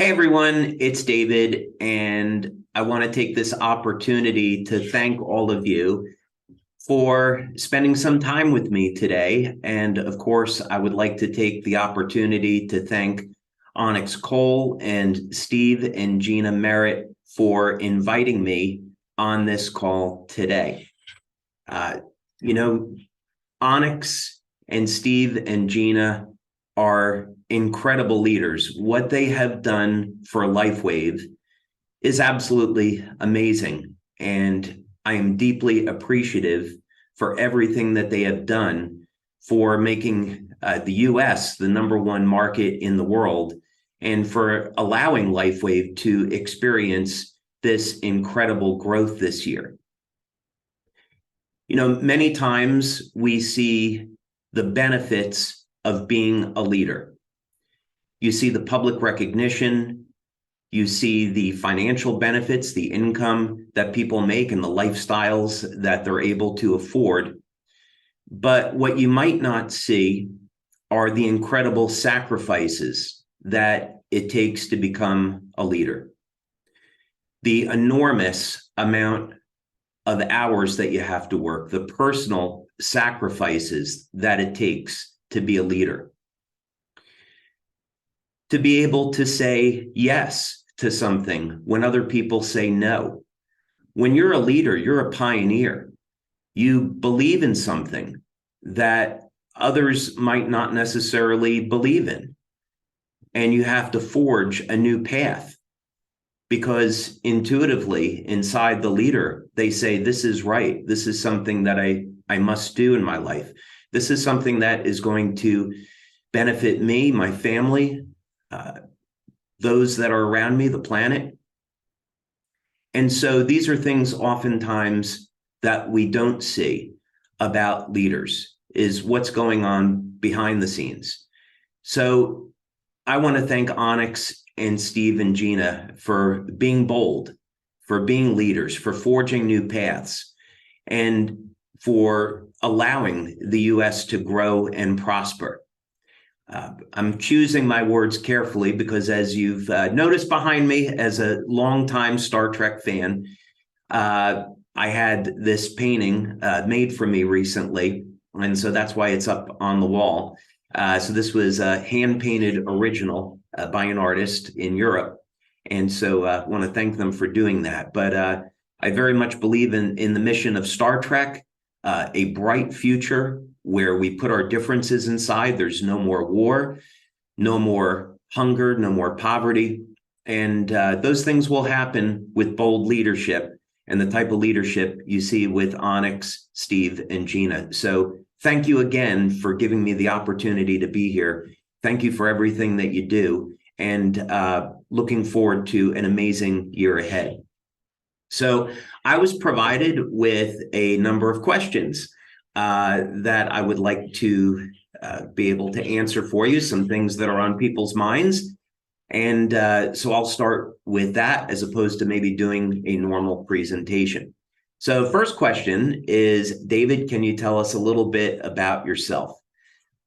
Hey everyone, it's David, and I want to take this opportunity to thank all of you for spending some time with me today. And of course, I would like to take the opportunity to thank Onyx Coale and Steve and Gina Merritt for inviting me on this call today. Uh, you know, Onyx and Steve and Gina are incredible leaders. What they have done for Lifewave is absolutely amazing. And I am deeply appreciative for everything that they have done for making the US the #1 market in the world and for allowing Lifewave to experience this incredible growth this year. Many times we see the benefits of being a leader. You see the public recognition, you see the financial benefits, the income that people make and the lifestyles that they're able to afford. But what you might not see are the incredible sacrifices that it takes to become a leader. The enormous amount of hours that you have to work, the personal sacrifices that it takes to be a leader. To be able to say yes to something when other people say no. When you're a leader, you're a pioneer. You believe in something that others might not necessarily believe in. And you have to forge a new path because intuitively inside the leader, they say, this is right. This is something that I must do in my life. This is something that is going to benefit me, my family, those that are around me, the planet. And so these are things oftentimes that we don't see about leaders, is what's going on behind the scenes. So I want to thank Onyx and Steve and Gina for being bold, for being leaders, for forging new paths, and for allowing the U.S. to grow and prosper. I'm choosing my words carefully because, as you've noticed behind me, as a longtime Star Trek fan, I had this painting made for me recently, and so that's why it's up on the wall. So this was a hand-painted original by an artist in Europe, and so I want to thank them for doing that. But I very much believe in the mission of Star Trek, a bright future where we put our differences inside. There's no more war, no more hunger, no more poverty. And those things will happen with bold leadership and the type of leadership you see with Onyx, Steve, and Gina. So thank you again for giving me the opportunity to be here. Thank you for everything that you do, and looking forward to an amazing year ahead. So I was provided with a number of questions that I would like to be able to answer for you, some things that are on people's minds. And so I'll start with that as opposed to maybe doing a normal presentation. So first question is, David, can you tell us a little bit about yourself?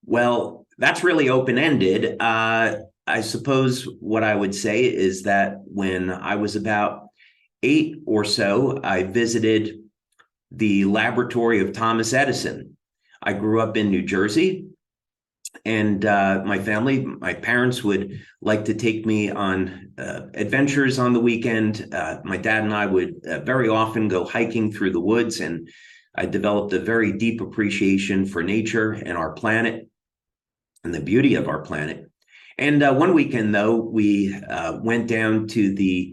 Well, that's really open-ended. I suppose what I would say is that when I was about 8 or so, I visited the laboratory of Thomas Edison. I grew up in New Jersey, and my parents would like to take me on adventures on the weekend. My dad and I would very often go hiking through the woods, and I developed a very deep appreciation for nature and our planet and the beauty of our planet. And one weekend, though, we went down to the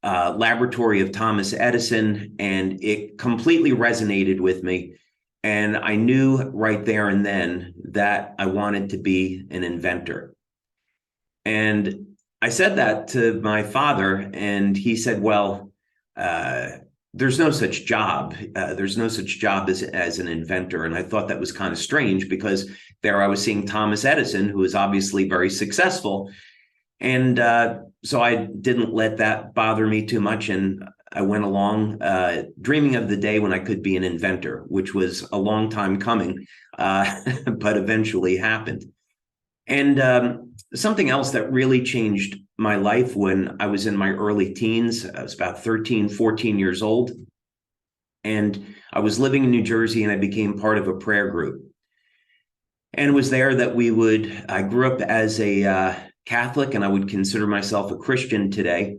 laboratory of Thomas Edison, and it completely resonated with me. And I knew right there and then that I wanted to be an inventor. And I said that to my father, and he said, well, there's no such job. There's no such job as an inventor. And I thought that was kind of strange because there I was seeing Thomas Edison, who was obviously very successful. And so I didn't let that bother me too much. And I went along dreaming of the day when I could be an inventor, which was a long time coming, but eventually happened. And something else that really changed my life when I was in my early teens, I was about 13, 14 years old. And I was living in New Jersey, and I became part of a prayer group. And it was there that I grew up as a Catholic, and I would consider myself a Christian today.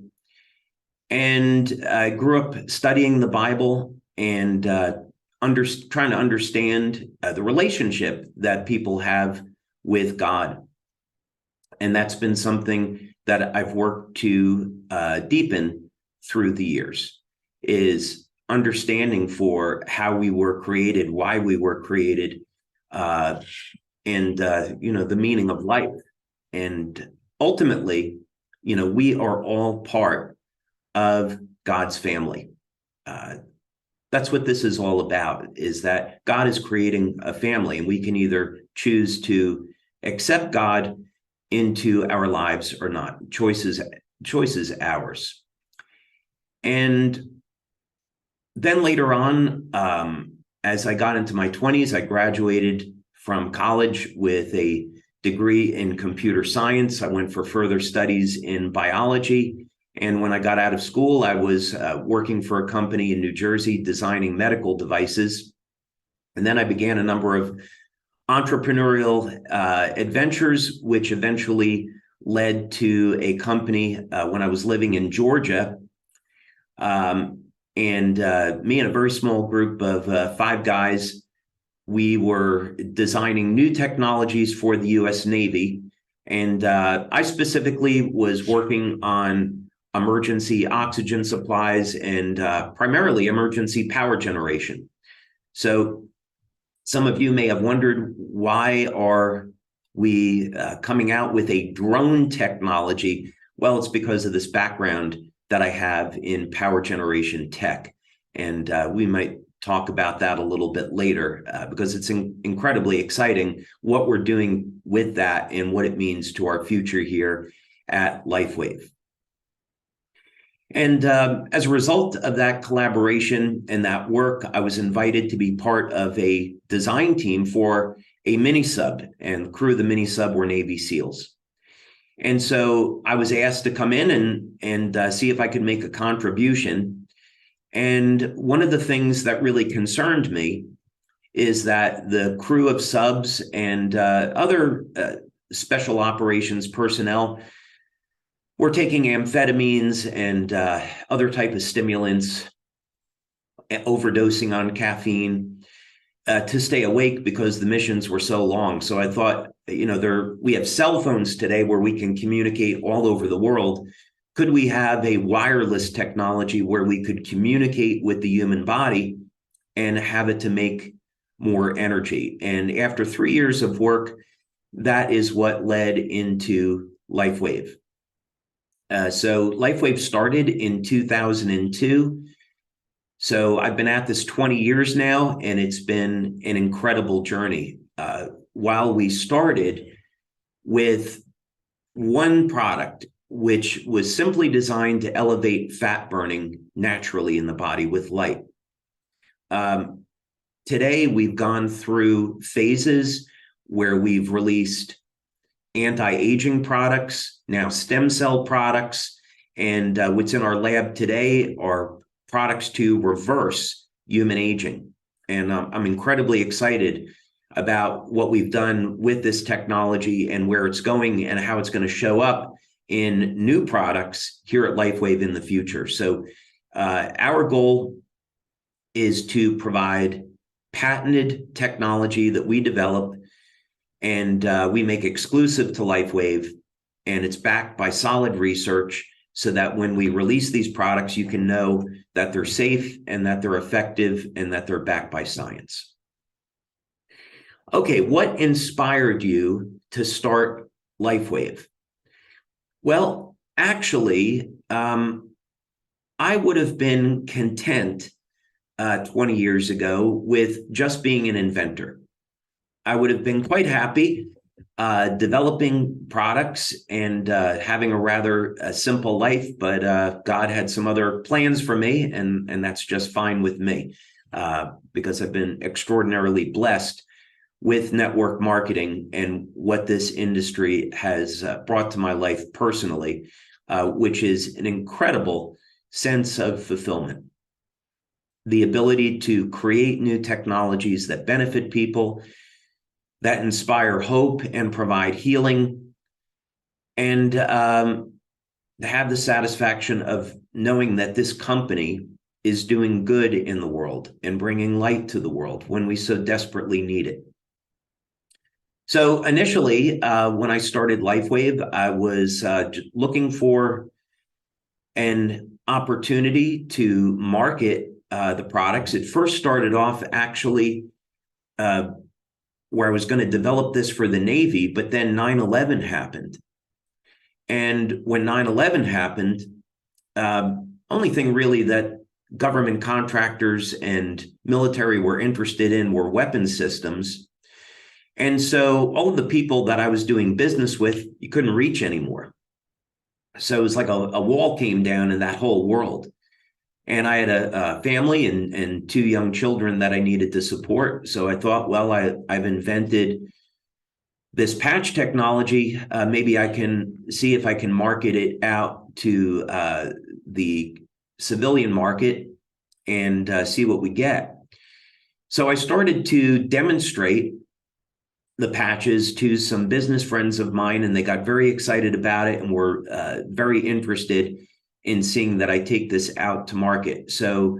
And I grew up studying the Bible and trying to understand the relationship that people have with God. And that's been something that I've worked to deepen through the years, is understanding for how we were created, why we were created, and the meaning of life. And ultimately, we are all part of God's family. That's what this is all about, is that God is creating a family, and we can either choose to accept God into our lives or not. Choice is ours. And then later on, as I got into my 20s, I graduated from college with a degree in computer science. I went for further studies in biology. And when I got out of school, I was working for a company in New Jersey designing medical devices. And then I began a number of entrepreneurial adventures, which eventually led to a company when I was living in Georgia. And me and a very small group of 5 guys, we were designing new technologies for the U.S. Navy. And I specifically was working on emergency oxygen supplies and primarily emergency power generation. So some of you may have wondered, why are we coming out with a drone technology? Well, it's because of this background that I have in power generation tech. And we might talk about that a little bit later because it's incredibly exciting what we're doing with that and what it means to our future here at Lifewave. And as a result of that collaboration and that work, I was invited to be part of a design team for a mini sub, and the crew of the mini sub were Navy SEALs. And so I was asked to come in and see if I could make a contribution. And one of the things that really concerned me is that the crew of subs and other special operations personnel were taking amphetamines and other type of stimulants, overdosing on caffeine to stay awake because the missions were so long. So I thought, we have cell phones today where we can communicate all over the world. Could we have a wireless technology where we could communicate with the human body and have it to make more energy? And after 3 years of work, that is what led into Lifewave. So Lifewave started in 2002. So I've been at this 20 years now, and it's been an incredible journey. While we started with one product, which was simply designed to elevate fat burning naturally in the body with light. Today, we've gone through phases where we've released anti-aging products, now stem cell products, and what's in our lab today are products to reverse human aging. And I'm incredibly excited about what we've done with this technology and where it's going and how it's going to show up in new products here at Lifewave in the future. So our goal is to provide patented technology that we develop and we make exclusive to Lifewave, and it's backed by solid research so that when we release these products, you can know that they're safe and that they're effective and that they're backed by science. Okay, what inspired you to start Lifewave? Well, actually, I would have been content 20 years ago with just being an inventor. I would have been quite happy developing products and having a rather simple life, but God had some other plans for me, and that's just fine with me because I've been extraordinarily blessed with network marketing and what this industry has brought to my life personally, which is an incredible sense of fulfillment. The ability to create new technologies that benefit people, that inspire hope and provide healing, and to have the satisfaction of knowing that this company is doing good in the world and bringing light to the world when we so desperately need it. So initially, when I started Lifewave, I was looking for an opportunity to market the products. It first started off actually where I was going to develop this for the Navy, but then 9/11 happened. And when 9/11 happened, only thing really that government contractors and military were interested in were weapon systems. And so all of the people that I was doing business with, you couldn't reach anymore. So it was like a wall came down in that whole world. And I had a family and two young children that I needed to support. So I thought, well, I've invented this patch technology. Maybe I can see if I can market it out to the civilian market and see what we get. So I started to demonstrate the patches to some business friends of mine, and they got very excited about it and were very interested in seeing that I take this out to market. So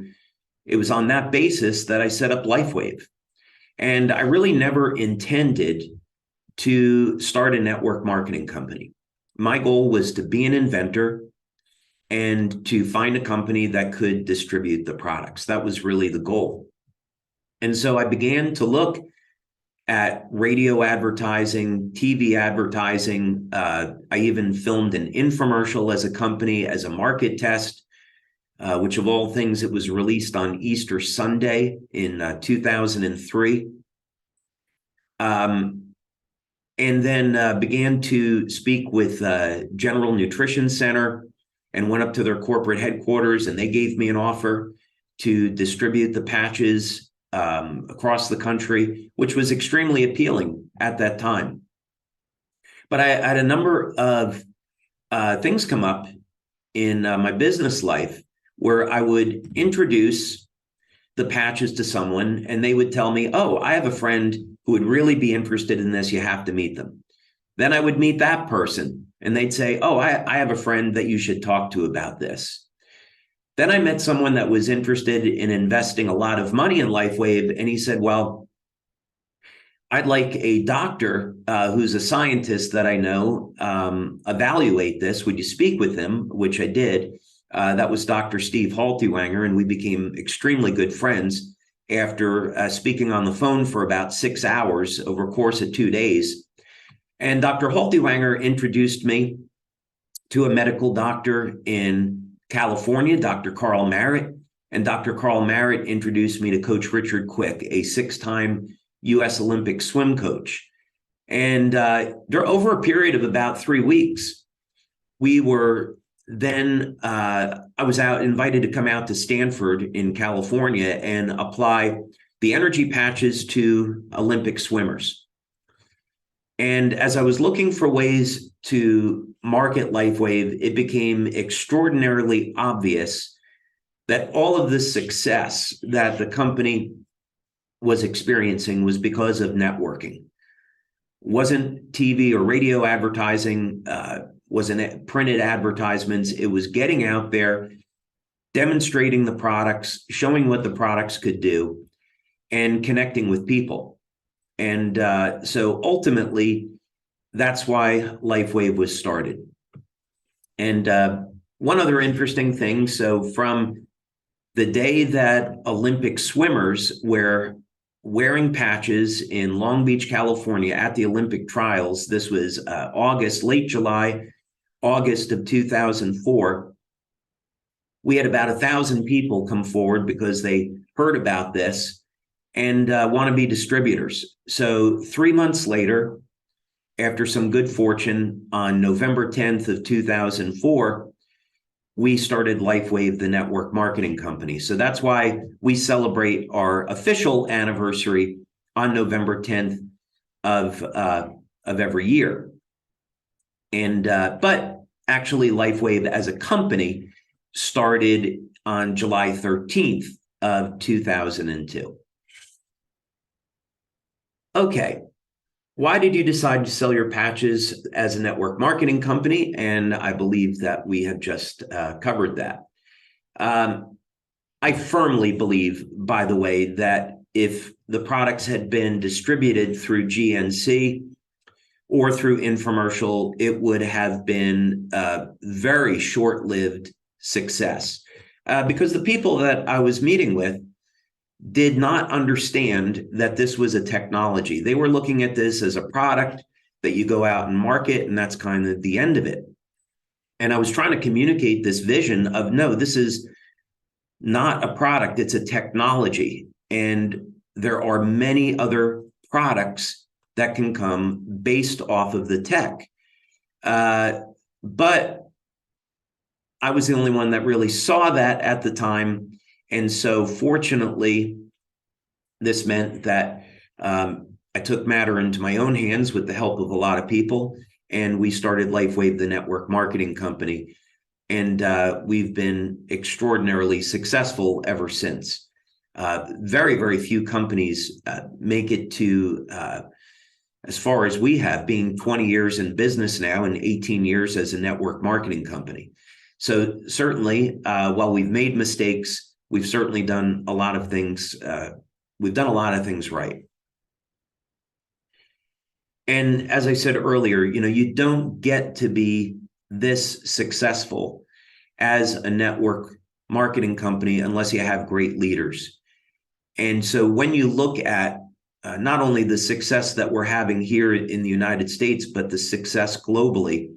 it was on that basis that I set up Lifewave. And I really never intended to start a network marketing company. My goal was to be an inventor and to find a company that could distribute the products. That was really the goal. And so I began to look at radio advertising, TV advertising. I even filmed an infomercial as a company, as a market test, which of all things, it was released on Easter Sunday in 2003. And then began to speak with General Nutrition Center and went up to their corporate headquarters, and they gave me an offer to distribute the patches across the country, which was extremely appealing at that time. But I had a number of things come up in my business life where I would introduce the patches to someone and they would tell me, oh, I have a friend who would really be interested in this. You have to meet them. Then I would meet that person and they'd say, oh, I have a friend that you should talk to about this. Then I met someone that was interested in investing a lot of money in Lifewave, and he said, well, I'd like a doctor who's a scientist that I know evaluate this. Would you speak with him? Which I did. That was Dr. Steve Haltiwanger, and we became extremely good friends after speaking on the phone for about 6 hours over a course of 2 days. And Dr. Haltiwanger introduced me to a medical doctor in California, Dr. Carl Merritt, and Dr. Carl Merritt introduced me to Coach Richard Quick, a 6-time U.S. Olympic swim coach. And over a period of about 3 weeks, we were then, I was invited to come out to Stanford in California and apply the energy patches to Olympic swimmers. And as I was looking for ways to market Lifewave, it became extraordinarily obvious that all of the success that the company was experiencing was because of networking. Wasn't TV or radio advertising, wasn't printed advertisements. It was getting out there, demonstrating the products, showing what the products could do, and connecting with people. And so ultimately, that's why Lifewave was started. And one other interesting thing, so from the day that Olympic swimmers were wearing patches in Long Beach, California at the Olympic trials, this was late July, August of 2004, we had about 1,000 people come forward because they heard about this and want to be distributors. So 3 months later, after some good fortune, on November 10th of 2004, we started Lifewave, the network marketing company. So that's why we celebrate our official anniversary on November 10th of every year. And but actually, Lifewave as a company started on July 13th of 2002. Okay, why did you decide to sell your patches as a network marketing company? And I believe that we have just covered that. I firmly believe, by the way, that if the products had been distributed through GNC or through infomercial, it would have been a very short-lived success because the people that I was meeting with did not understand that this was a technology. They were looking at this as a product that you go out and market, and that's kind of the end of it. And I was trying to communicate this vision of, no, this is not a product, it's a technology. And there are many other products that can come based off of the tech. But I was the only one that really saw that at the time. And so fortunately, this meant that I took matter into my own hands with the help of a lot of people, and we started Lifewave, the network marketing company. And we've been extraordinarily successful ever since. Very, very few companies make it to as far as we have, being 20 years in business now and 18 years as a network marketing company. So certainly, while we've made mistakes, we've certainly done a lot of things. We've done a lot of things right. And as I said earlier, you don't get to be this successful as a network marketing company unless you have great leaders. And so when you look at not only the success that we're having here in the United States, but the success globally,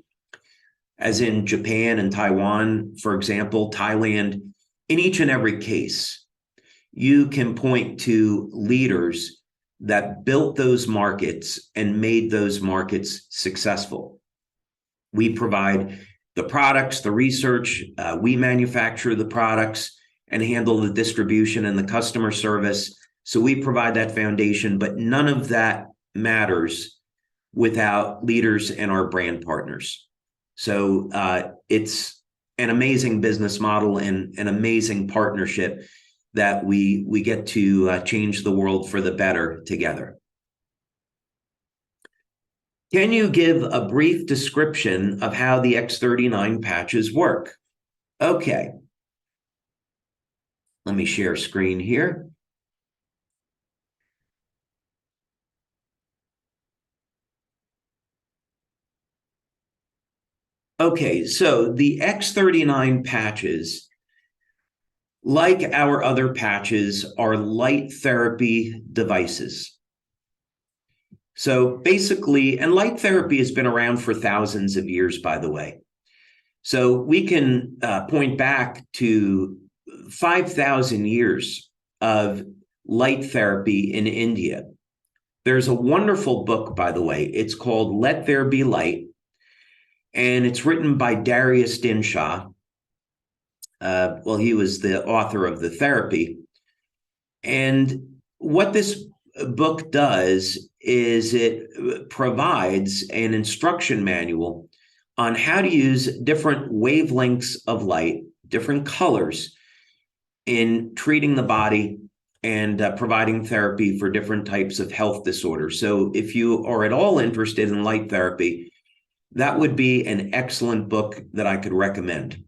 as in Japan and Taiwan, for example, Thailand, in each and every case, you can point to leaders that built those markets and made those markets successful. We provide the products, the research, we manufacture the products and handle the distribution and the customer service. So we provide that foundation, but none of that matters without leaders and our brand partners. So it's an amazing business model and an amazing partnership that we get to change the world for the better together. Can you give a brief description of how the X39 patches work? Okay. Let me share screen here. Okay, so the X39 patches, like our other patches, are light therapy devices. So basically, and light therapy has been around for thousands of years, by the way. So we can point back to 5,000 years of light therapy in India. There's a wonderful book, by the way. It's called Let There Be Light, and it's written by Darius Dinshaw. Well, he was the author of the therapy. And what this book does is it provides an instruction manual on how to use different wavelengths of light, different colors, in treating the body and providing therapy for different types of health disorders. So if you are at all interested in light therapy, that would be an excellent book that I could recommend.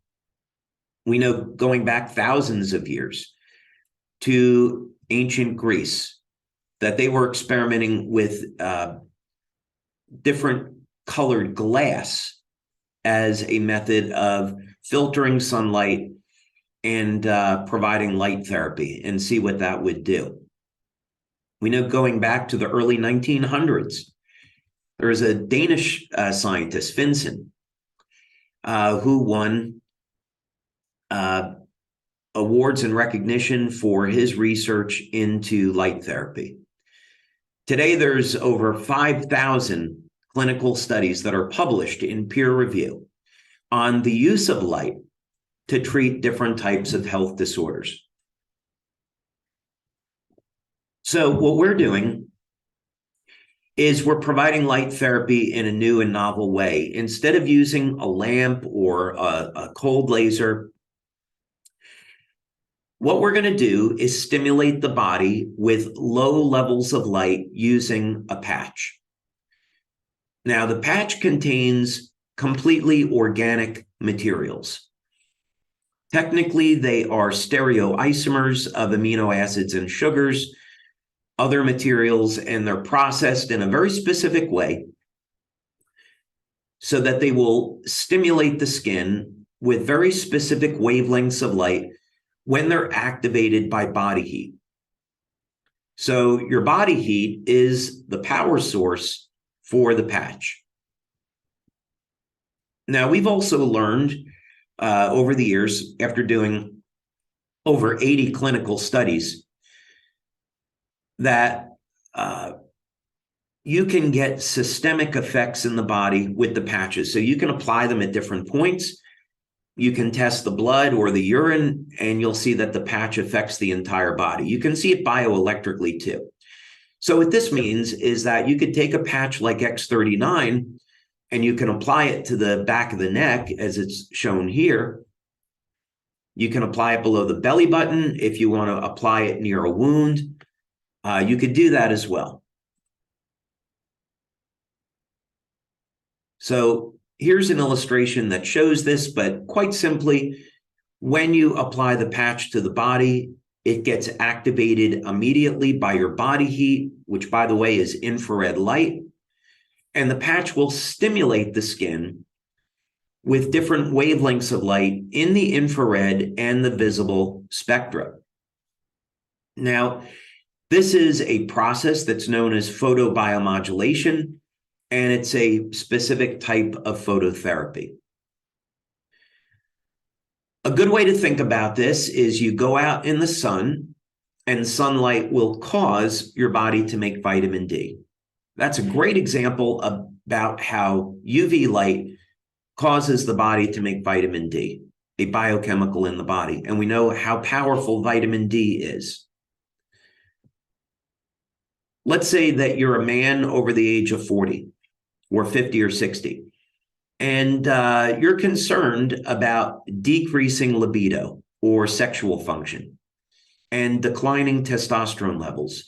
We know, going back thousands of years to ancient Greece, that they were experimenting with different colored glass as a method of filtering sunlight and providing light therapy, and see what that would do. We know, going back to the early 1900s, there was a Danish scientist, Finsen, who won awards and recognition for his research into light therapy. Today, there's over 5,000 clinical studies that are published in peer review on the use of light to treat different types of health disorders. So what we're doing is we're providing light therapy in a new and novel way. Instead of using a lamp or a cold laser, what we're going to do is stimulate the body with low levels of light using a patch. Now, the patch contains completely organic materials. Technically, they are stereoisomers of amino acids and sugars, other materials, and they're processed in a very specific way so that they will stimulate the skin with very specific wavelengths of light when they're activated by body heat. So your body heat is the power source for the patch. Now, we've also learned over the years, after doing over 80 clinical studies, that you can get systemic effects in the body with the patches. So you can apply them at different points. You can test the blood or the urine, and you'll see that the patch affects the entire body. You can see it bioelectrically too. So what this means is that you could take a patch like X39 and you can apply it to the back of the neck, as it's shown here. You can apply it below the belly button if you want to apply it near a wound. You could do that as well. So here's an illustration that shows this, but quite simply, when you apply the patch to the body, it gets activated immediately by your body heat, which, by the way, is infrared light. And the patch will stimulate the skin with different wavelengths of light in the infrared and the visible spectra. Now, this is a process that's known as photobiomodulation, and it's a specific type of phototherapy. A good way to think about this is you go out in the sun, and sunlight will cause your body to make vitamin D. That's a great example about how UV light causes the body to make vitamin D, a biochemical in the body. And we know how powerful vitamin D is. Let's say that you're a man over the age of 40 or 50 or 60, and you're concerned about decreasing libido or sexual function and declining testosterone levels.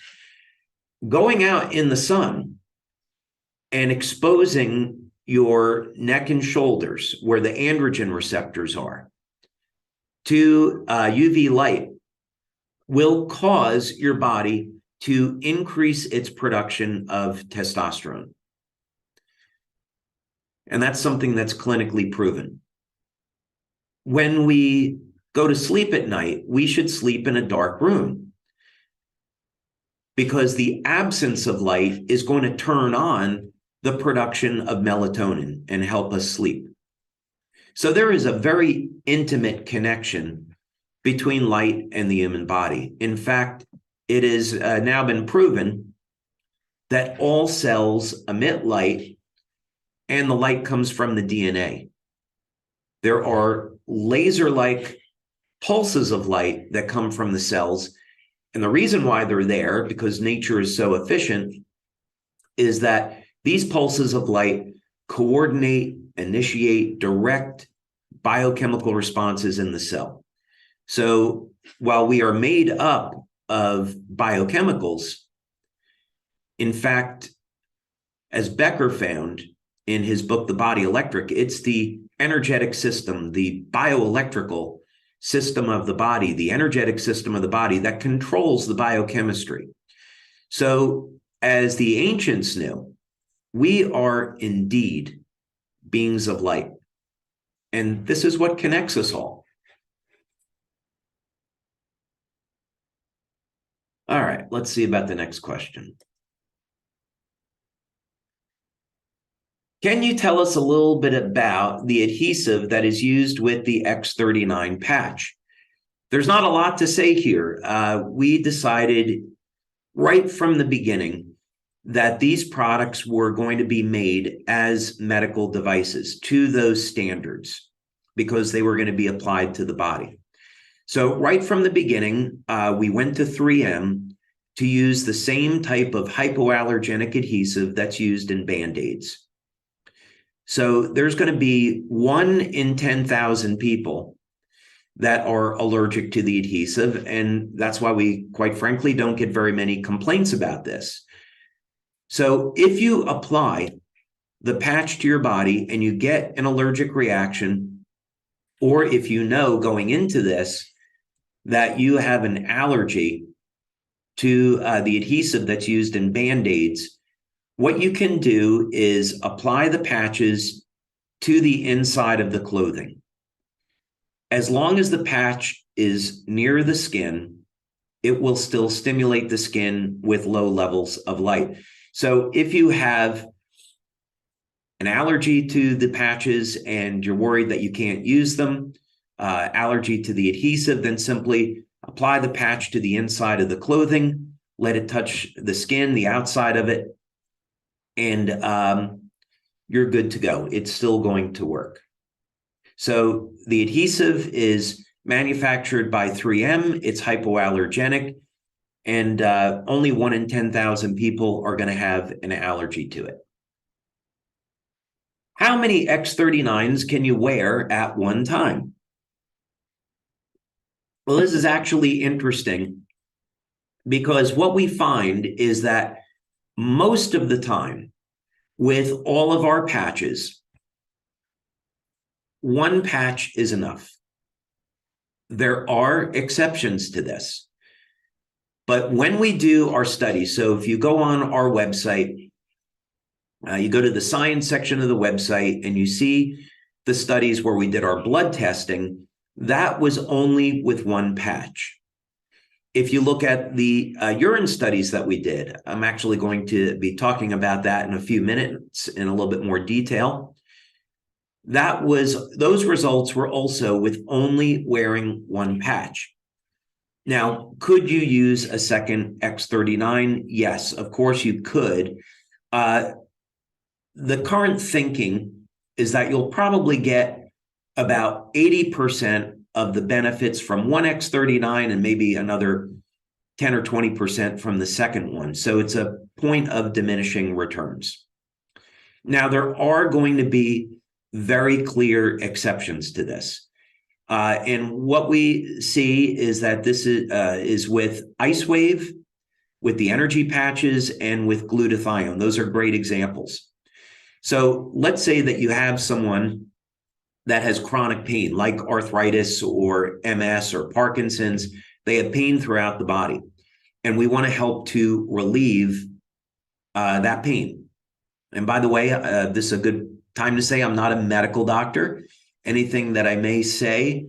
Going out in the sun and exposing your neck and shoulders, where the androgen receptors are, to UV light will cause your body to increase its production of testosterone. And that's something that's clinically proven. When we go to sleep at night, we should sleep in a dark room, because the absence of light is going to turn on the production of melatonin and help us sleep. So there is a very intimate connection between light and the human body. In fact, it has now been proven that all cells emit light, and the light comes from the DNA. There are laser-like pulses of light that come from the cells. And the reason why they're there, because nature is so efficient, is that these pulses of light coordinate, initiate, direct biochemical responses in the cell. So while we are made up of biochemicals, in fact, as Becker found in his book, The Body Electric, it's the energetic system, the bioelectrical system of the body, the energetic system of the body that controls the biochemistry. So as the ancients knew, we are indeed beings of light. And this is what connects us all. All right, let's see about the next question. Can you tell us a little bit about the adhesive that is used with the X39 patch? There's not a lot to say here. We decided right from the beginning that these products were going to be made as medical devices to those standards, because they were going to be applied to the body. So right from the beginning, we went to 3M to use the same type of hypoallergenic adhesive that's used in Band-Aids. So there's going to be 1 in 10,000 people that are allergic to the adhesive, and that's why we, quite frankly, don't get very many complaints about this. So if you apply the patch to your body and you get an allergic reaction, or if you know going into this that you have an allergy to the adhesive that's used in Band-Aids, what you can do is apply the patches to the inside of the clothing. As long as the patch is near the skin, it will still stimulate the skin with low levels of light. So if you have an allergy to the patches and you're worried that you can't use them, allergy to the adhesive, then simply apply the patch to the inside of the clothing, let it touch the skin, the outside of it, and you're good to go. It's still going to work. So the adhesive is manufactured by 3M. It's hypoallergenic, and only 1 in 10,000 people are going to have an allergy to it. How many X39s can you wear at one time? Well, this is actually interesting because what we find is that most of the time with all of our patches, 1 patch is enough. There are exceptions to this. But when we do our studies, so if you go on our website, you go to the science section of the website and you see the studies where we did our blood testing, that was only with 1 patch. If you look at the urine studies that we did, I'm actually going to be talking about that in a few minutes in a little bit more detail. Those results were also with only wearing 1 patch. Now, could you use a second X39? Yes, of course you could. The current thinking is that you'll probably get about 80% of the benefits from 1 X39 and maybe another 10 or 20% from the second one. So it's a point of diminishing returns. Now, there are going to be very clear exceptions to this. And what we see is that this is with Icewave, with the energy patches, and with glutathione. Those are great examples. So let's say that you have someone that has chronic pain, like arthritis or MS or Parkinson's. They have pain throughout the body, and we want to help to relieve that pain. And by the way, this is a good time to say I'm not a medical doctor. Anything that I may say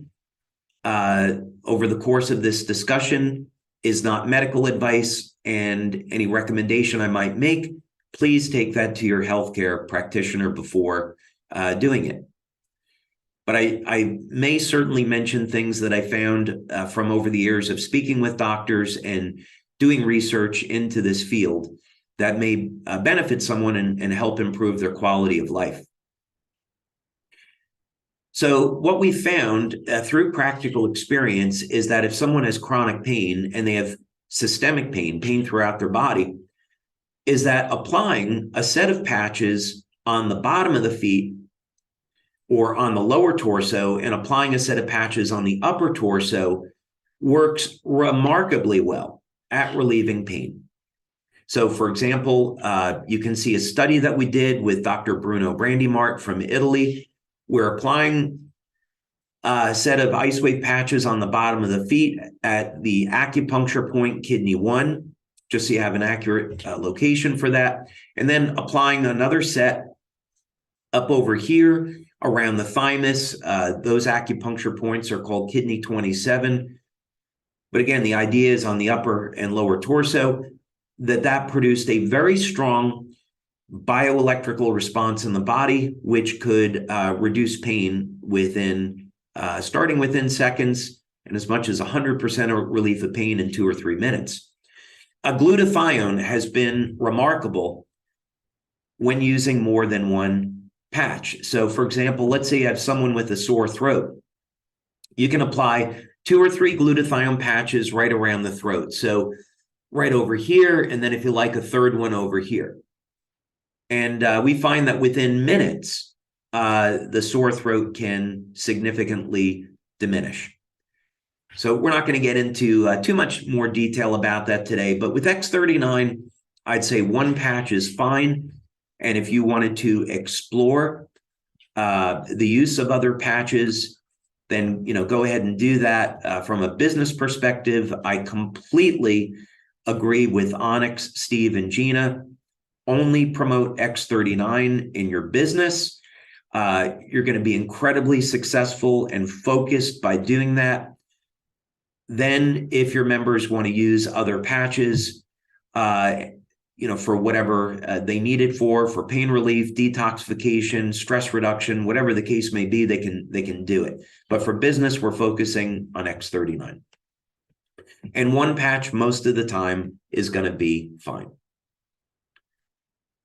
over the course of this discussion is not medical advice, and any recommendation I might make, please take that to your healthcare practitioner before doing it. But I may certainly mention things that I found from over the years of speaking with doctors and doing research into this field that may benefit someone and help improve their quality of life. So what we found through practical experience is that if someone has chronic pain and they have systemic pain throughout their body, is that applying a set of patches on the bottom of the feet or on the lower torso and applying a set of patches on the upper torso works remarkably well at relieving pain. So, for example, you can see a study that we did with Dr. Bruno Brandimart from Italy. We're applying a set of Icewave patches on the bottom of the feet at the acupuncture point, kidney 1, just so you have an accurate location for that. And then applying another set up over here around the thymus. Those acupuncture points are called kidney 27. But again, the idea is on the upper and lower torso that produced a very strong bioelectrical response in the body, which could reduce pain starting within seconds and as much as 100% relief of pain in 2 or 3 minutes. Glutathione has been remarkable when using more than 1 patch. So, for example, let's say you have someone with a sore throat. You can apply 2 or 3 glutathione patches right around the throat. So right over here, and then if you like, a third one over here. And we find that within minutes, the sore throat can significantly diminish. So we're not going to get into too much more detail about that today, but with X39, I'd say one patch is fine. And if you wanted to explore the use of other patches, then go ahead and do that. From a business perspective, I completely agree with Onyx, Steve, and Gina. Only promote X39 in your business. You're going to be incredibly successful and focused by doing that. Then, if your members want to use other patches, for whatever they need it for pain relief, detoxification, stress reduction, whatever the case may be, they can do it. But for business, we're focusing on X39. And one patch most of the time is going to be fine.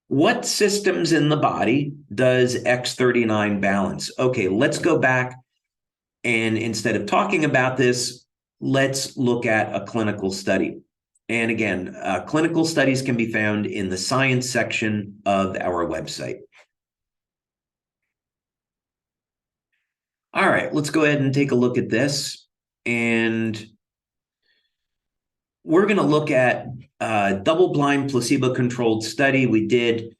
What systems in the body does X39 balance? Okay, let's go back, and instead of talking about this, let's look at a clinical study. And again, clinical studies can be found in the science section of our website. All right, let's go ahead and take a look at this. And we're going to look at a double-blind placebo-controlled study we did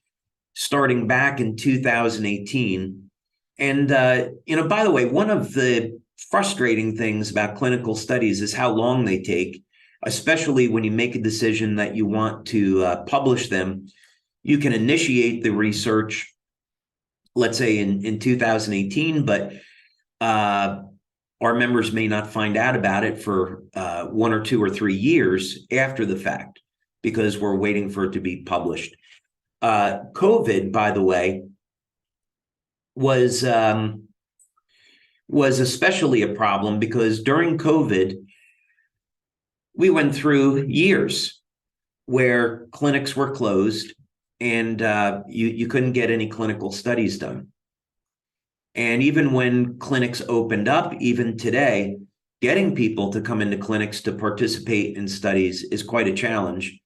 starting back in 2018. And, by the way, one of the frustrating things about clinical studies is how long they take, especially when you make a decision that you want to publish them. You can initiate the research, let's say in 2018, but our members may not find out about it for 1 or 2 or 3 years after the fact, because we're waiting for it to be published. COVID, by the way, was especially a problem because during COVID, we went through years where clinics were closed and you couldn't get any clinical studies done. And even when clinics opened up, even today, getting people to come into clinics to participate in studies is quite a challenge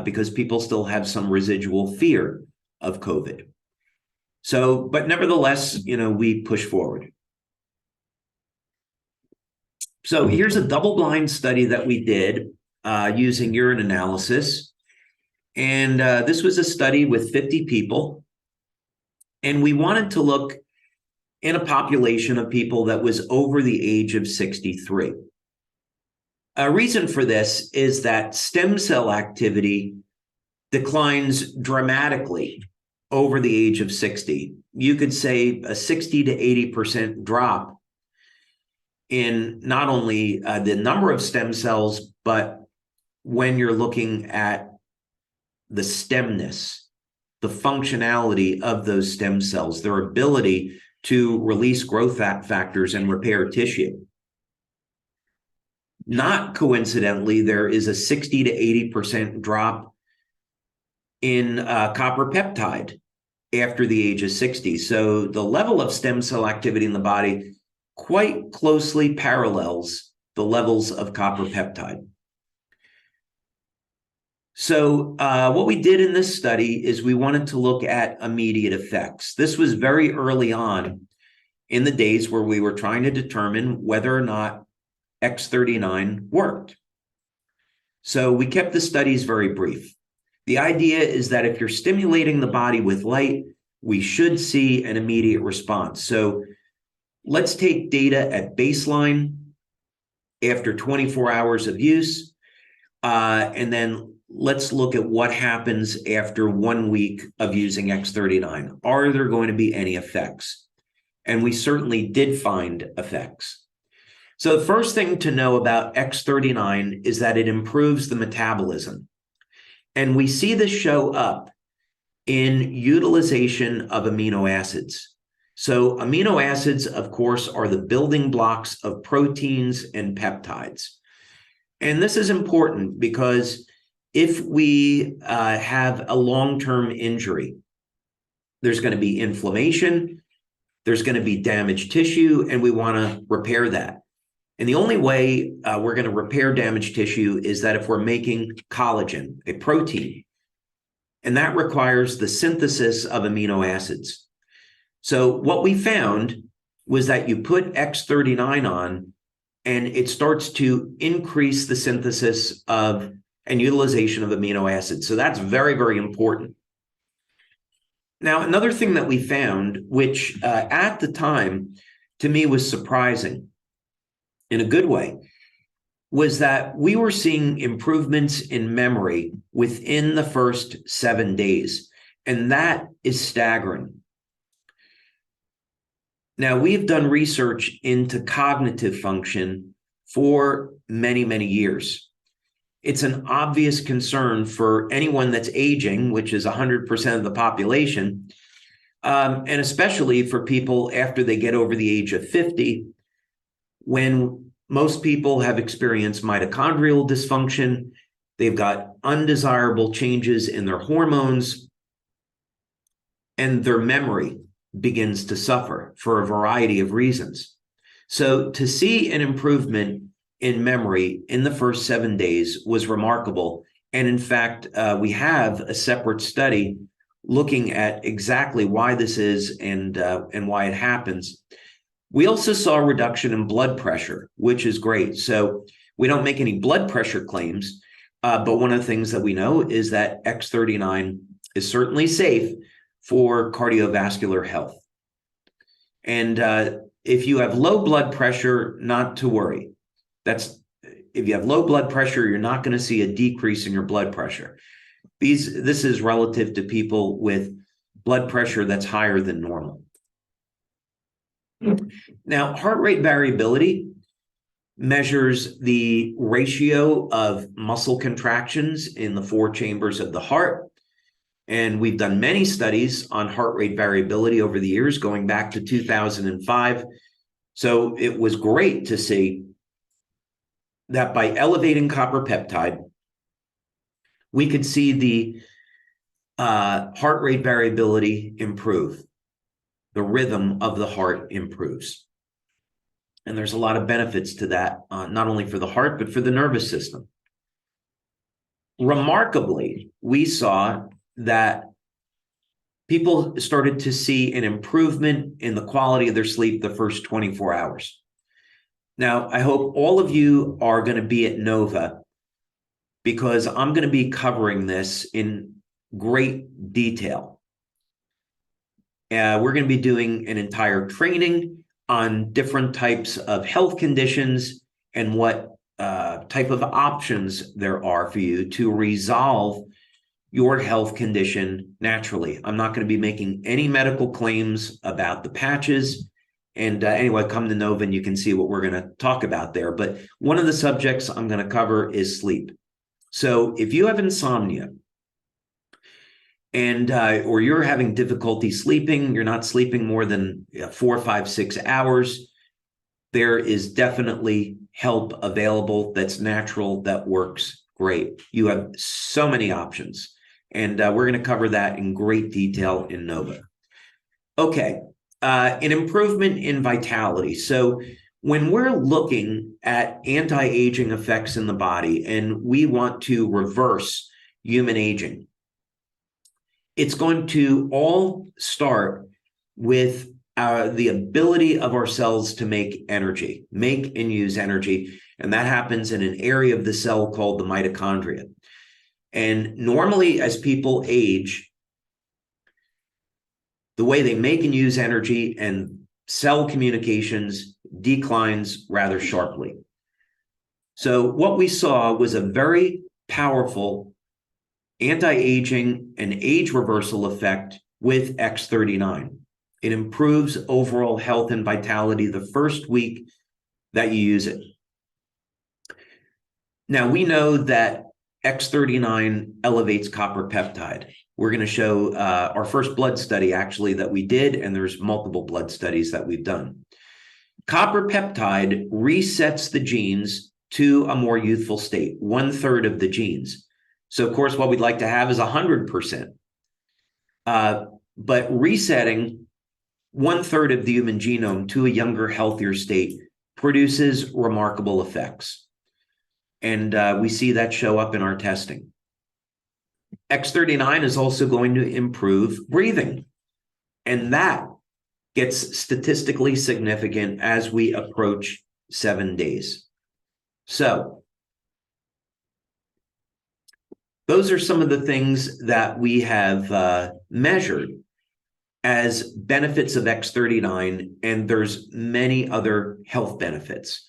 because people still have some residual fear of COVID. So, but nevertheless, we push forward. So here's a double-blind study that we did using urine analysis. And this was a study with 50 people. And we wanted to look in a population of people that was over the age of 63. A reason for this is that stem cell activity declines dramatically over the age of 60. You could say a 60 to 80% drop in not only the number of stem cells, but when you're looking at the stemness, the functionality of those stem cells, their ability to release growth factors and repair tissue. Not coincidentally, there is a 60 to 80% drop in copper peptide after the age of 60. So the level of stem cell activity in the body quite closely parallels the levels of copper peptide. So what we did in this study is we wanted to look at immediate effects. This was very early on in the days where we were trying to determine whether or not X39 worked. So we kept the studies very brief. The idea is that if you're stimulating the body with light, we should see an immediate response. So let's take data at baseline after 24 hours of use, and then let's look at what happens after 1 week of using X39. Are there going to be any effects? And we certainly did find effects. So the first thing to know about X39 is that it improves the metabolism. And we see this show up in utilization of amino acids. So amino acids, of course, are the building blocks of proteins and peptides. And this is important because if we have a long-term injury, there's going to be inflammation, there's going to be damaged tissue, and we want to repair that. And the only way we're going to repair damaged tissue is that if we're making collagen, a protein, and that requires the synthesis of amino acids. So what we found was that you put X39 on, and it starts to increase the synthesis of and utilization of amino acids. So that's very, very important. Now, another thing that we found, which at the time to me was surprising in a good way, was that we were seeing improvements in memory within the first 7 days. And that is staggering. Now, we've done research into cognitive function for many, many years. It's an obvious concern for anyone that's aging, which is 100% of the population, and especially for people after they get over the age of 50, when most people have experienced mitochondrial dysfunction, they've got undesirable changes in their hormones, and their memory begins to suffer for a variety of reasons. So to see an improvement in memory in the first 7 days was remarkable. And in fact, we have a separate study looking at exactly why this is and why it happens. We also saw a reduction in blood pressure, which is great. So we don't make any blood pressure claims, but one of the things that we know is that X39 is certainly safe for cardiovascular health. And if you have low blood pressure, not to worry. If you have low blood pressure, you're not going to see a decrease in your blood pressure. This is relative to people with blood pressure that's higher than normal. Now, heart rate variability measures the ratio of muscle contractions in the 4 chambers of the heart. And we've done many studies on heart rate variability over the years, going back to 2005. So it was great to see that by elevating copper peptide, we could see the heart rate variability improve. The rhythm of the heart improves. And there's a lot of benefits to that, not only for the heart, but for the nervous system. Remarkably, we saw that people started to see an improvement in the quality of their sleep the first 24 hours. Now, I hope all of you are going to be at Nova, because I'm going to be covering this in great detail. We're going to be doing an entire training on different types of health conditions and what type of options there are for you to resolve your health condition naturally. I'm not going to be making any medical claims about the patches. And anyway, come to Nova and you can see what we're going to talk about there. But one of the subjects I'm going to cover is sleep. So if you have insomnia and or you're having difficulty sleeping, you're not sleeping more than 4, 5, 6 hours, there is definitely help available that's natural, that works great. You have so many options. And we're going to cover that in great detail in Nova. Okay. An improvement in vitality. So when we're looking at anti-aging effects in the body and we want to reverse human aging, it's going to all start with the ability of our cells to make energy, make and use energy. And that happens in an area of the cell called the mitochondria. And normally as people age, the way they make and use energy and cell communications declines rather sharply. So what we saw was a very powerful anti-aging and age reversal effect with X39. It improves overall health and vitality the first week that you use it. Now, we know that X39 elevates copper peptide. We're going to show our first blood study, actually, that we did, and there's multiple blood studies that we've done. Copper peptide resets the genes to a more youthful state, 1/3 of the genes. So, of course, what we'd like to have is 100%. But resetting 1/3 of the human genome to a younger, healthier state produces remarkable effects. And we see that show up in our testing. X39 is also going to improve breathing. And that gets statistically significant as we approach 7 days. So those are some of the things that we have measured as benefits of X39, and there's many other health benefits.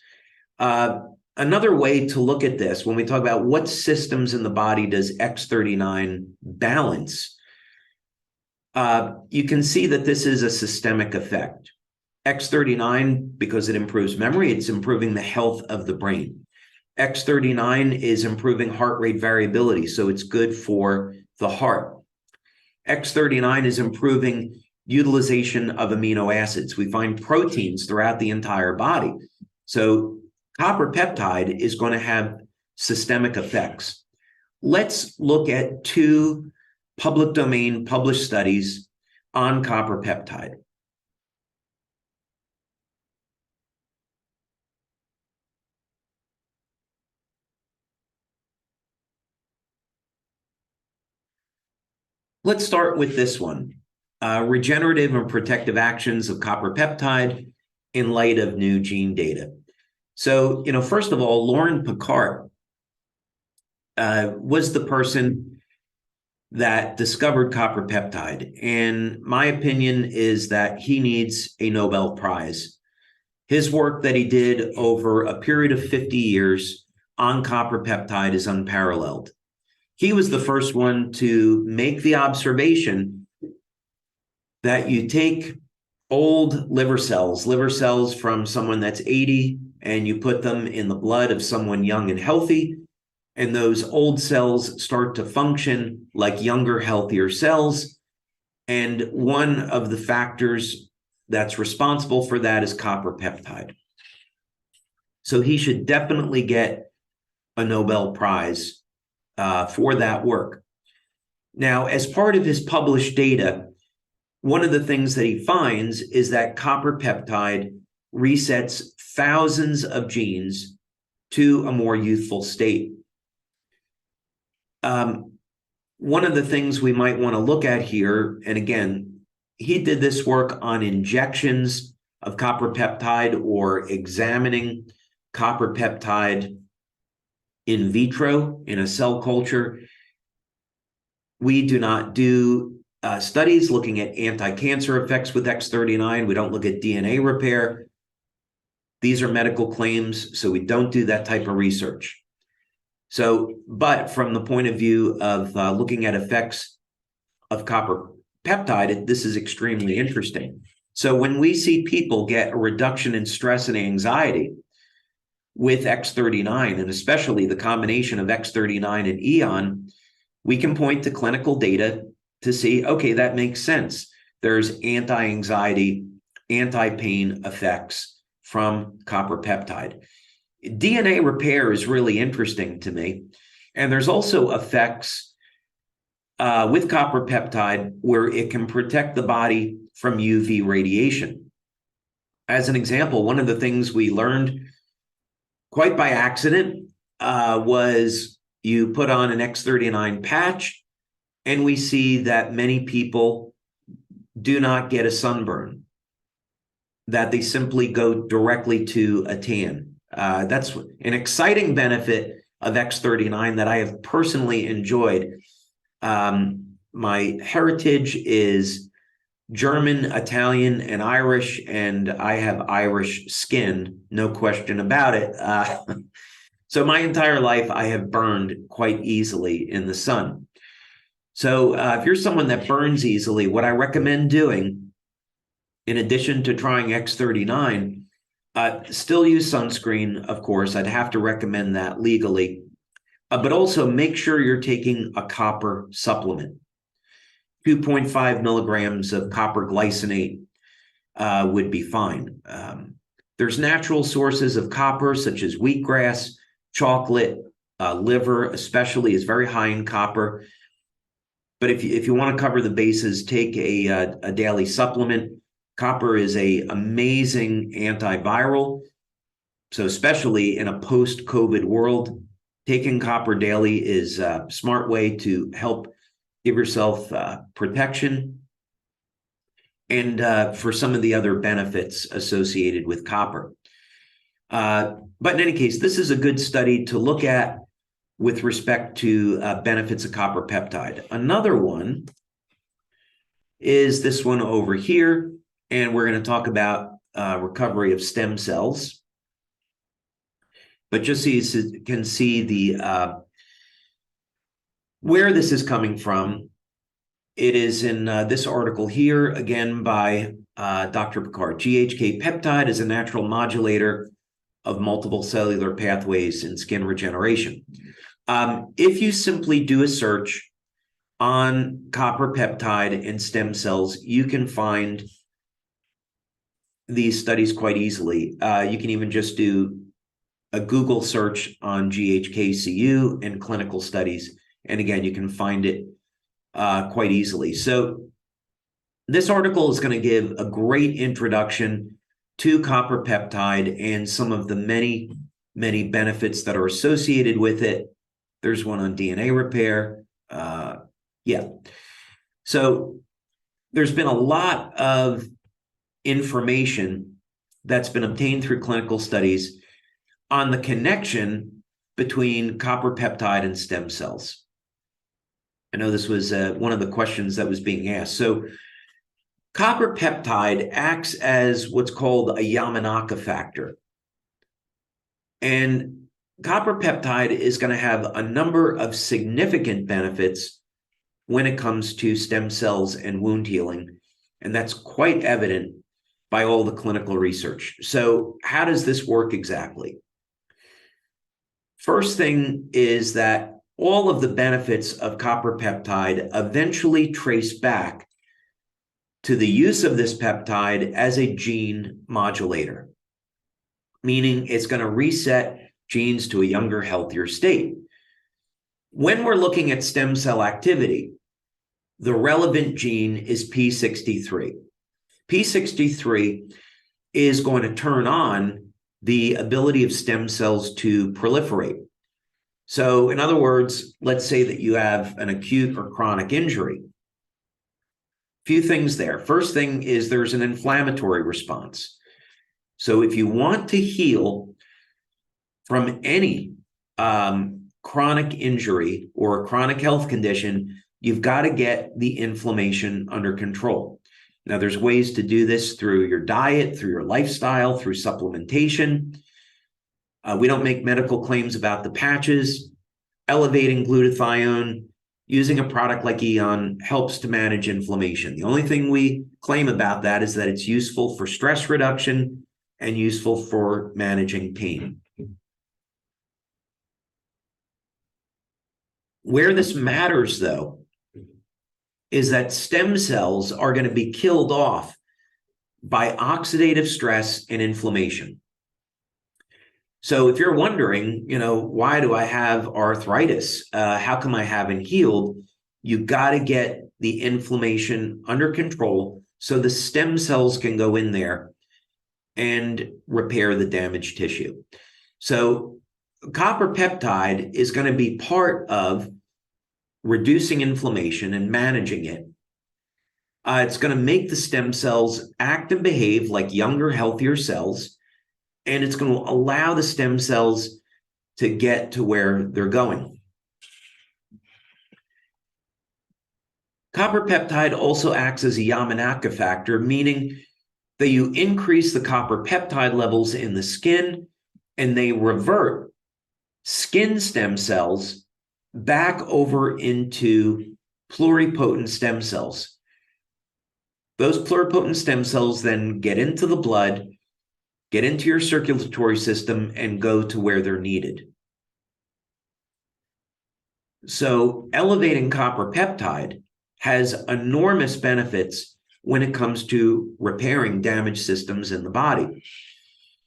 Another way to look at this, when we talk about what systems in the body does X39 balance, you can see that this is a systemic effect. X39, because it improves memory, it's improving the health of the brain. X39 is improving heart rate variability, so it's good for the heart. X39 is improving utilization of amino acids. We find proteins throughout the entire body. So copper peptide is going to have systemic effects. Let's look at 2 public domain published studies on copper peptide. Let's start with this one. Regenerative and protective actions of copper peptide in light of new gene data. So, first of all, Lauren Picard was the person that discovered copper peptide. And my opinion is that he needs a Nobel Prize. His work that he did over a period of 50 years on copper peptide is unparalleled. He was the first one to make the observation that you take old liver cells from someone that's 80, and you put them in the blood of someone young and healthy, and those old cells start to function like younger, healthier cells. And one of the factors that's responsible for that is copper peptide. So he should definitely get a Nobel Prize for that work. Now, as part of his published data, one of the things that he finds is that copper peptide resets thousands of genes to a more youthful state. One of the things we might want to look at here, and again, he did this work on injections of copper peptide or examining copper peptide in vitro in a cell culture. We do not do studies looking at anti-cancer effects with X39. We don't look at DNA repair. These are medical claims, so we don't do that type of research. So, but from the point of view of looking at effects of copper peptide, this is extremely interesting. So when we see people get a reduction in stress and anxiety with X39, and especially the combination of X39 and Eon, we can point to clinical data to see, okay, that makes sense. There's anti-anxiety, anti-pain effects from copper peptide. DNA repair is really interesting to me. And there's also effects with copper peptide where it can protect the body from UV radiation. As an example, one of the things we learned quite by accident was you put on an X39 patch, and we see that many people do not get a sunburn, that they simply go directly to a tan. That's an exciting benefit of X39 that I have personally enjoyed. My heritage is German, Italian, and Irish, and I have Irish skin, no question about it. So my entire life, I have burned quite easily in the sun. So if you're someone that burns easily, what I recommend doing, in addition to trying X39, still use sunscreen, of course. I'd have to recommend that legally. But also make sure you're taking a copper supplement. 2.5 milligrams of copper glycinate would be fine. There's natural sources of copper, such as wheatgrass, chocolate, liver especially is very high in copper. But if you want to cover the bases, take a daily supplement. Copper is an amazing antiviral. So especially in a post-COVID world, taking copper daily is a smart way to help give yourself protection and for some of the other benefits associated with copper. But in any case, this is a good study to look at with respect to benefits of copper peptide. Another one is this one over here, and we're going to talk about recovery of stem cells. But just so you can see the where this is coming from, it is in this article here, again by Dr. Picard. GHK peptide is a natural modulator of multiple cellular pathways in skin regeneration. If you simply do a search on copper peptide and stem cells, you can find these studies quite easily. You can even just do a Google search on GHKCU and clinical studies. And again, you can find it quite easily. So this article is going to give a great introduction to copper peptide and some of the many, many benefits that are associated with it. There's one on DNA repair. So there's been a lot of information that's been obtained through clinical studies on the connection between copper peptide and stem cells. I know this was one of the questions that was being asked. So copper peptide acts as what's called a Yamanaka factor. And copper peptide is going to have a number of significant benefits when it comes to stem cells and wound healing. And that's quite evident by all the clinical research. So how does this work exactly? First thing is that all of the benefits of copper peptide eventually trace back to the use of this peptide as a gene modulator, meaning it's going to reset genes to a younger, healthier state. When we're looking at stem cell activity, the relevant gene is P63. P63 is going to turn on the ability of stem cells to proliferate. So in other words, let's say that you have an acute or chronic injury. Few things there. First thing is there's an inflammatory response. So if you want to heal from any chronic injury or a chronic health condition, you've got to get the inflammation under control. Now, there's ways to do this through your diet, through your lifestyle, through supplementation. We don't make medical claims about the patches. Elevating glutathione, using a product like Eon helps to manage inflammation. The only thing we claim about that is that it's useful for stress reduction and useful for managing pain. Where this matters, though, is that stem cells are going to be killed off by oxidative stress and inflammation. So if you're wondering, why do I have arthritis? How come I haven't healed? You got to get the inflammation under control so the stem cells can go in there and repair the damaged tissue. So copper peptide is going to be part of reducing inflammation and managing it. It's going to make the stem cells act and behave like younger, healthier cells. And it's going to allow the stem cells to get to where they're going. Copper peptide also acts as a Yamanaka factor, meaning that you increase the copper peptide levels in the skin and they revert skin stem cells back over into pluripotent stem cells. Those pluripotent stem cells then get into the blood, get into your circulatory system, and go to where they're needed. So elevating copper peptide has enormous benefits when it comes to repairing damaged systems in the body.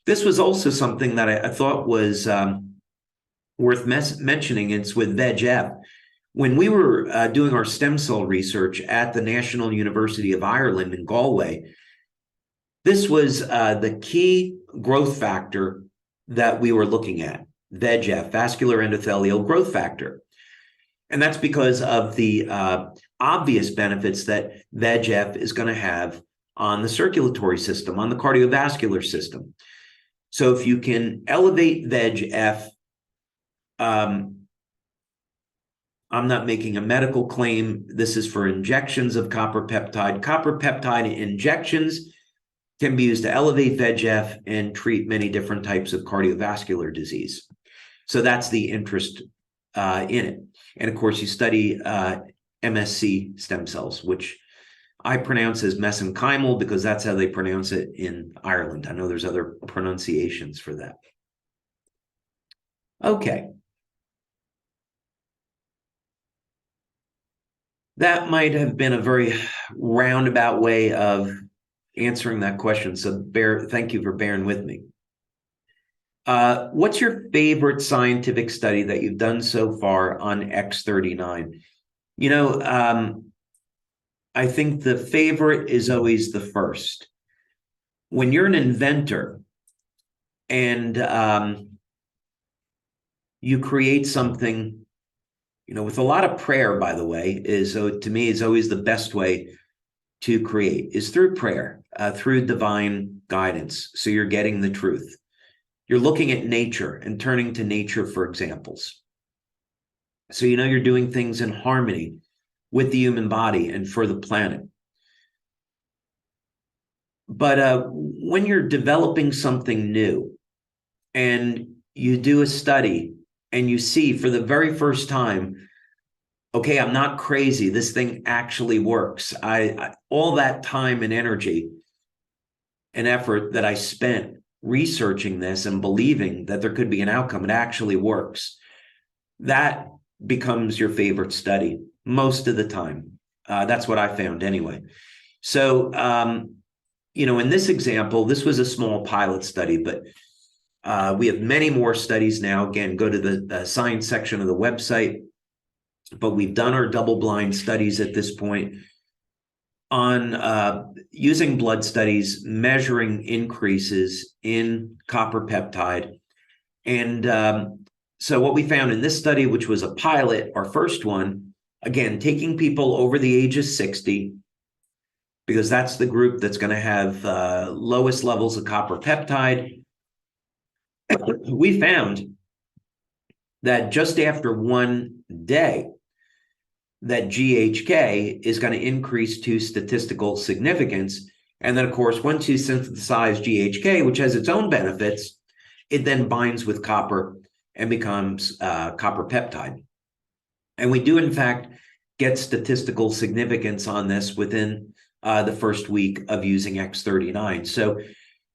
This was also something that I thought was worth mentioning. It's with VEGF. When we were doing our stem cell research at the National University of Ireland in Galway, this was the key growth factor that we were looking at, VEGF, vascular endothelial growth factor. And that's because of the obvious benefits that VEGF is going to have on the circulatory system, on the cardiovascular system. So if you can elevate VEGF, I'm not making a medical claim. This is for injections of copper peptide. Copper peptide injections can be used to elevate VEGF and treat many different types of cardiovascular disease. So that's the interest in it. And of course, you study MSC stem cells, which I pronounce as mesenchymal because that's how they pronounce it in Ireland. I know there's other pronunciations for that. Okay. That might have been a very roundabout way of answering that question. So thank you for bearing with me. What's your favorite scientific study that you've done so far on X39? You know, I think the favorite is always the first. When you're an inventor and you create something, you know, with a lot of prayer, by the way, to me is always the best way to create, is through prayer, through divine guidance. So you're getting the truth. You're looking at nature and turning to nature for examples. So you know you're doing things in harmony with the human body and for the planet. But when you're developing something new and you do a study and you see for the very first time, okay, I'm not crazy. This thing actually works. I all that time and energy and effort that I spent researching this and believing that there could be an outcome, it actually works. That becomes your favorite study most of the time. That's what I found anyway. So, you know, in this example, this was a small pilot study, but we have many more studies now. Again, go to the science section of the website. But we've done our double-blind studies at this point on using blood studies, measuring increases in copper peptide. And so what we found in this study, which was a pilot, our first one, again, taking people over the age of 60, because that's the group that's going to have lowest levels of copper peptide. We found that just after 1 day, that GHK is going to increase to statistical significance. And then, of course, once you synthesize GHK, which has its own benefits, it then binds with copper and becomes copper peptide. And we do, in fact, get statistical significance on this within the first week of using X39. So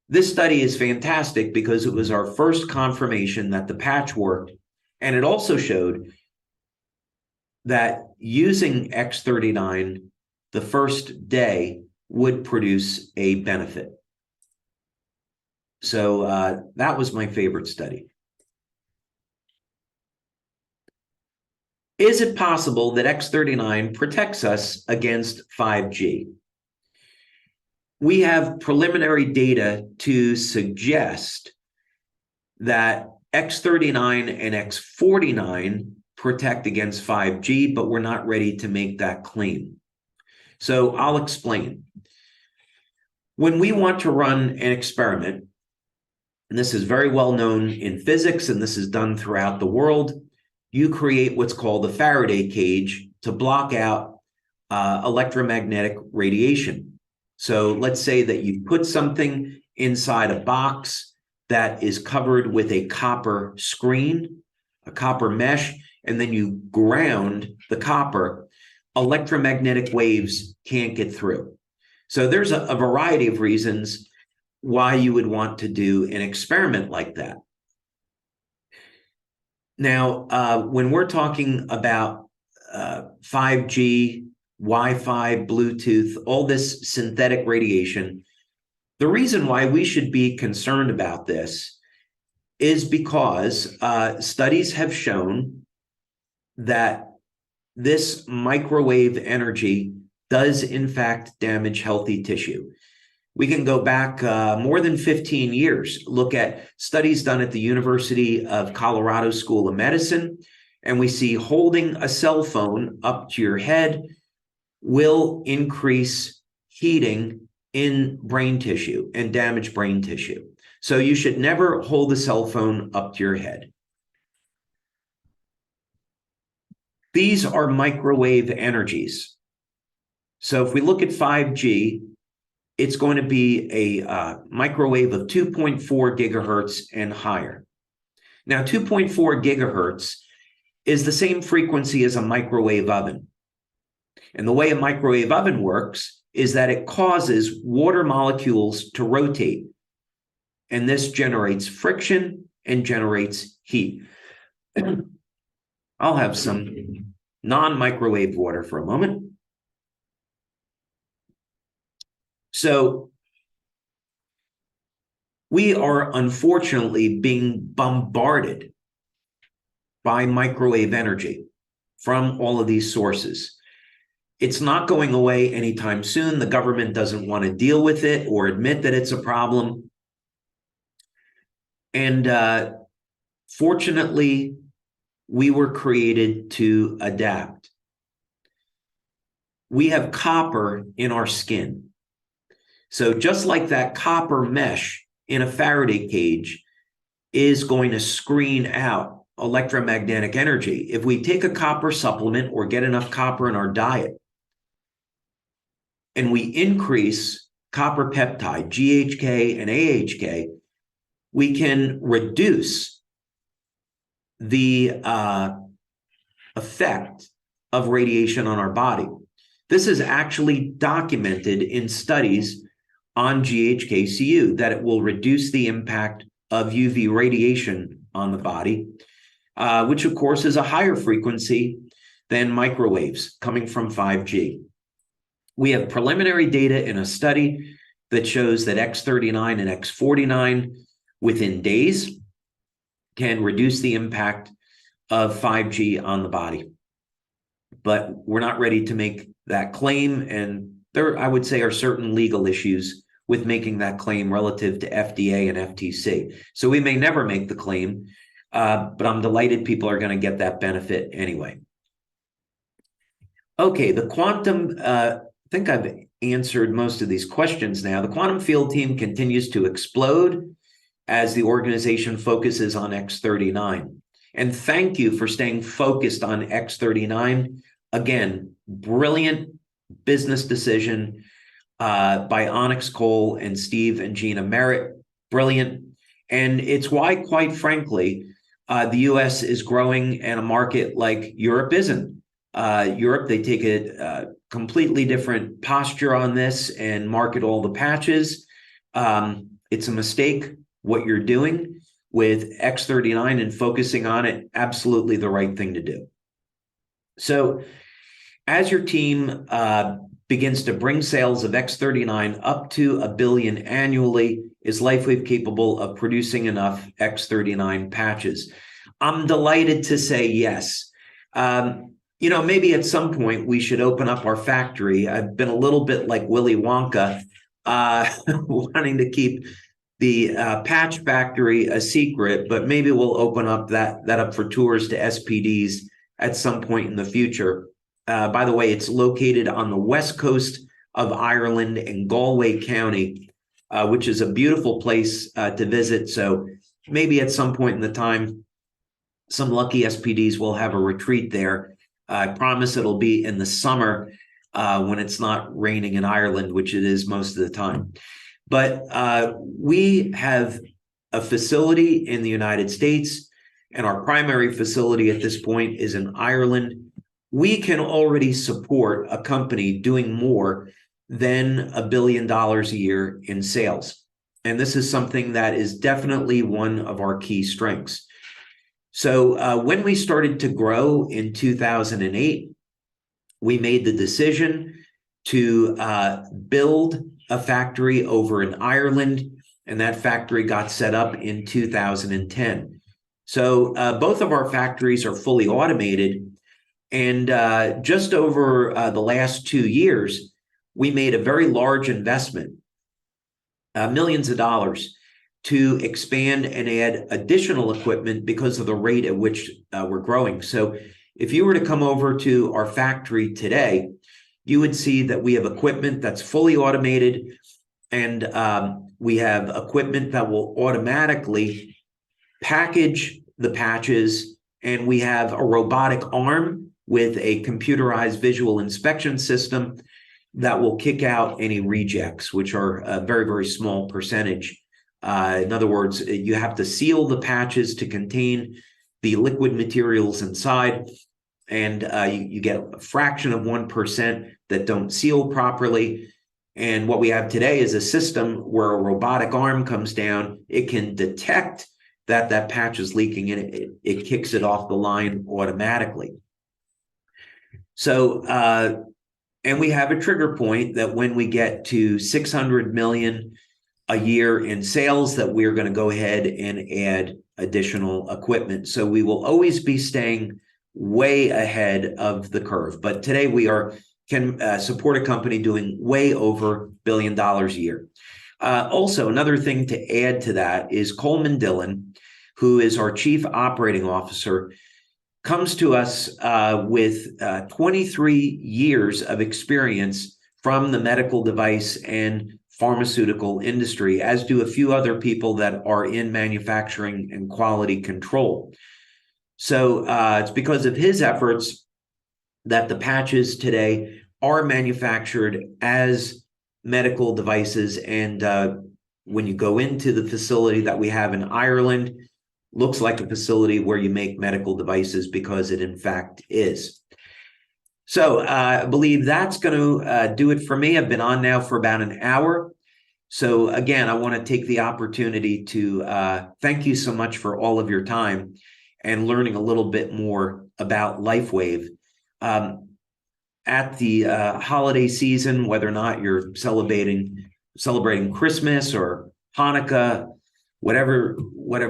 this study is fantastic because it was our first confirmation that the patch worked. And it also showed that using X39 the first day would produce a benefit. So that was my favorite study. Is it possible that X39 protects us against 5G? We have preliminary data to suggest that X39 and X49 protect against 5G, but we're not ready to make that claim. So I'll explain. When we want to run an experiment, and this is very well known in physics, and this is done throughout the world, you create what's called a Faraday cage to block out electromagnetic radiation. So let's say that you put something inside a box that is covered with a copper screen, a copper mesh, and then you ground the copper. Electromagnetic waves can't get through. So there's a variety of reasons why you would want to do an experiment like that. Now, when we're talking about 5G, Wi-Fi, Bluetooth, all this synthetic radiation, the reason why we should be concerned about this is because studies have shown that this microwave energy does in fact damage healthy tissue. We can go back more than 15 years, look at studies done at the University of Colorado School of Medicine, and we see holding a cell phone up to your head will increase heating in brain tissue and damage brain tissue. So you should never hold a cell phone up to your head. These are microwave energies. So if we look at 5G, it's going to be a microwave of 2.4 gigahertz and higher. Now, 2.4 gigahertz is the same frequency as a microwave oven. And the way a microwave oven works is that it causes water molecules to rotate. And this generates friction and generates heat. I'll have some non-microwave water for a moment. So we are unfortunately being bombarded by microwave energy from all of these sources. It's not going away anytime soon. The government doesn't want to deal with it or admit that it's a problem. And fortunately, we were created to adapt. We have copper in our skin. So just like that copper mesh in a Faraday cage is going to screen out electromagnetic energy, if we take a copper supplement or get enough copper in our diet, and we increase copper peptide, GHK and AHK, we can reduce the effect of radiation on our body. This is actually documented in studies on GHKCU, that it will reduce the impact of UV radiation on the body, which of course is a higher frequency than microwaves coming from 5G. We have preliminary data in a study that shows that X39 and X49 within days can reduce the impact of 5G on the body. But we're not ready to make that claim, and there, I would say, are certain legal issues with making that claim relative to FDA and FTC. So we may never make the claim, but I'm delighted people are going to get that benefit anyway. Okay, the quantum, I think I've answered most of these questions now. The quantum field team continues to explode as the organization focuses on X39. And thank you for staying focused on X39. Again, brilliant business decision by Onyx, Coale, and Steve and Gina Merritt. Brilliant. And it's why, quite frankly, the US is growing and a market like Europe isn't. Europe, they take a completely different posture on this and market all the patches. It's a mistake what you're doing with X39 and focusing on it, absolutely the right thing to do. So as your team begins to bring sales of X39 up to $1 billion annually, is Lifewave capable of producing enough X39 patches? I'm delighted to say yes. You know, maybe at some point we should open up our factory. I've been a little bit like Willy Wonka, wanting to keep the patch factory a secret, but maybe we'll open up that up for tours to SPDs at some point in the future. By the way, it's located on the west coast of Ireland in Galway County, which is a beautiful place to visit. So maybe at some point in the time, some lucky SPDs will have a retreat there. I promise it'll be in the summer when it's not raining in Ireland, which it is most of the time. But we have a facility in the United States, and our primary facility at this point is in Ireland. We can already support a company doing more than $1 billion a year in sales. And this is something that is definitely one of our key strengths. So when we started to grow in 2008, we made the decision to build a factory over in Ireland, and that factory got set up in 2010. So both of our factories are fully automated, and just over the last 2 years, we made a very large investment millions of dollars to expand and add additional equipment because of the rate at which we're growing. So if you were to come over to our factory today, you would see that we have equipment that's fully automated, and we have equipment that will automatically package the patches, and we have a robotic arm with a computerized visual inspection system that will kick out any rejects, which are a very, very small percentage. In other words, you have to seal the patches to contain the liquid materials inside, and you get a fraction of 1% that don't seal properly. And what we have today is a system where a robotic arm comes down. It can detect that that patch is leaking, and it kicks it off the line automatically. So, and we have a trigger point that when we get to 600 million a year in sales, that we're going to go ahead and add additional equipment. So we will always be staying way ahead of the curve. But today we can support a company doing way over $1 billion a year. Also, another thing to add to that is Coleman Dillon, who is our Chief Operating Officer, comes to us with 23 years of experience from the medical device and pharmaceutical industry, as do a few other people that are in manufacturing and quality control. So it's because of his efforts that the patches today are manufactured as medical devices. And when you go into the facility that we have in Ireland, looks like a facility where you make medical devices, because it in fact is. So I believe that's going to do it for me. I've been on now for about an hour. So again, I want to take the opportunity to thank you so much for all of your time and learning a little bit more about Lifewave. At the holiday season, whether or not you're celebrating Christmas or Hanukkah, whatever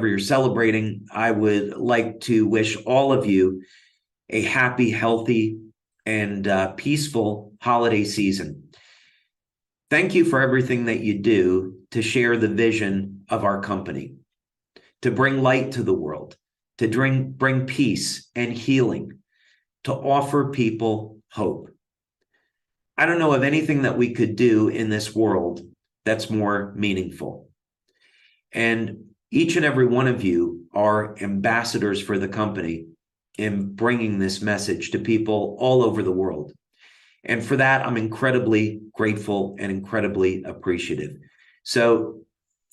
you're celebrating, I would like to wish all of you a happy, healthy, and peaceful holiday season. Thank you for everything that you do to share the vision of our company, to bring light to the world, to bring peace and healing, to offer people hope. I don't know of anything that we could do in this world that's more meaningful. And each and every one of you are ambassadors for the company in bringing this message to people all over the world. And for that, I'm incredibly grateful and incredibly appreciative. So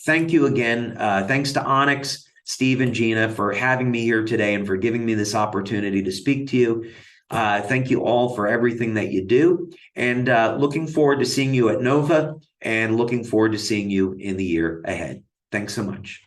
thank you again. Thanks to Onyx, Steve, and Gina for having me here today and for giving me this opportunity to speak to you. Thank you all for everything that you do. And looking forward to seeing you at Nova, and looking forward to seeing you in the year ahead. Thanks so much.